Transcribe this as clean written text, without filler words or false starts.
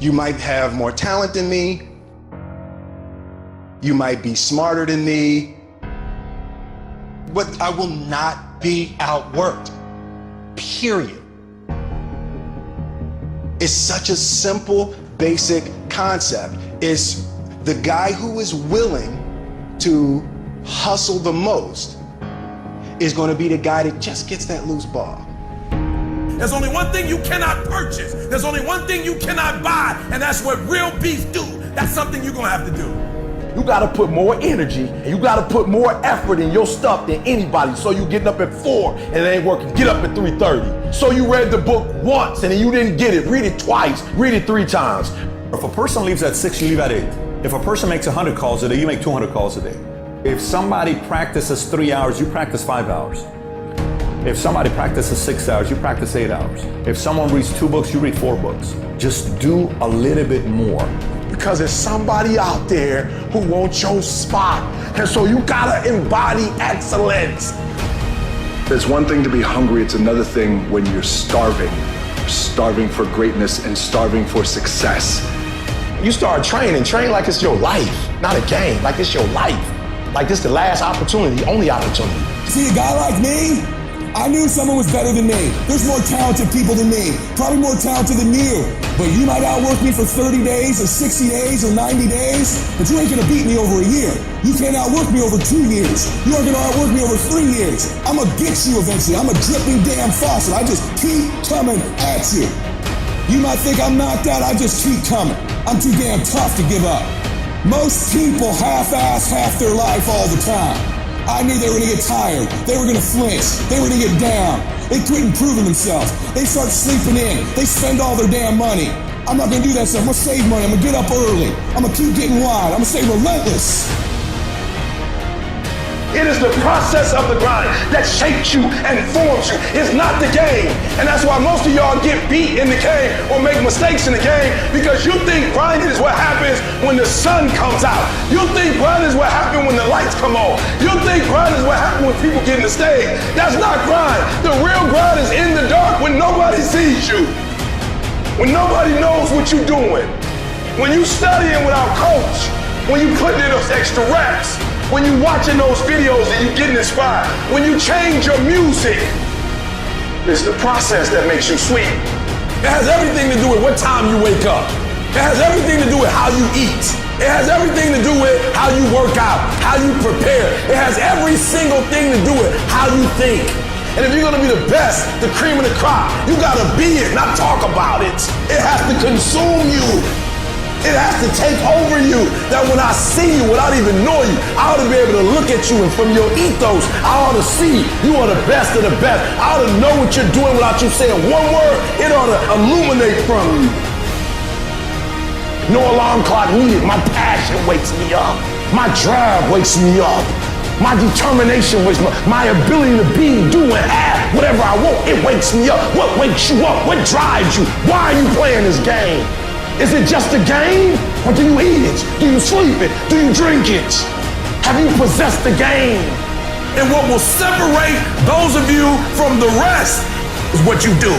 You might have more talent than me. You might be smarter than me. But I will not be outworked, period. It's such a simple, basic concept. It's the guy who is willing to hustle the most is going to be the guy that just gets that loose ball. There's only one thing you cannot purchase. There's only one thing you cannot buy, and that's what real beef do. That's something you're gonna have to do. You gotta put more energy, and you gotta put more effort in your stuff than anybody. So you getting up at 4 and it ain't working, get up at 3:30. So you read the book once and then you didn't get it, read it twice, read it 3 times. If a person leaves at 6, you leave at 8. If a person makes 100 calls a day, you make 200 calls a day. If somebody practices 3 hours, you practice 5 hours. If somebody practices 6 hours, you practice 8 hours. If someone reads 2 books, you read 4 books. Just do a little bit more. Because there's somebody out there who wants your spot. And so you gotta embody excellence. It's one thing to be hungry, it's another thing when you're starving. Starving for greatness and starving for success. You start training, train like it's your life, not a game, like it's your life. Like this the last opportunity, the only opportunity. See a guy like me? I knew someone was better than me. There's more talented people than me, probably more talented than you. But you might outwork me for 30 days or 60 days or 90 days, but you ain't gonna beat me over a year. You can't outwork me over 2 years. You aren't gonna outwork me over 3 years. I'm gonna get you eventually. I'm a dripping damn faucet. I just keep coming at you. You might think I'm knocked out, I just keep coming. I'm too damn tough to give up. Most people half-ass half their life all the time. I knew they were gonna get tired. They were gonna flinch. They were gonna get down. They quit improving themselves. They start sleeping in. They spend all their damn money. I'm not gonna do that stuff. I'm gonna save money. I'm gonna get up early. I'm gonna keep getting wide. I'm gonna stay relentless. It is the process of the grind that shapes you and forms you. It's not the game. And that's why most of y'all get beat in the game or make mistakes in the game, because you think grinding is what happens when the sun comes out. You think grinding is what happens when the lights come on. You think grinding is what happens when people get in the stage. That's not grind. The real grind is in the dark when nobody sees you. When nobody knows what you're doing. When you studying without coach. When you putting in those extra reps. When you watching those videos and you getting inspired, when you change your music, it's the process that makes you sweet. It has everything to do with what time you wake up. It has everything to do with how you eat. It has everything to do with how you work out, how you prepare. It has every single thing to do with how you think. And if you're gonna be the best, the cream of the crop, you gotta be it, not talk about it. It has to consume you. It has to take over you, that when I see you, without even knowing you, I ought to be able to look at you, and from your ethos, I ought to see you are the best of the best. I ought to know what you're doing without you saying one word. It ought to illuminate from you. No alarm clock needed. My passion wakes me up. My drive wakes me up. My determination wakes me up. My ability to be, do, and have whatever I want, it wakes me up. What wakes you up? What drives you? Why are you playing this game? Is it just a game? Or do you eat it? Do you sleep it? Do you drink it? Have you possessed the game? And what will separate those of you from the rest is what you do.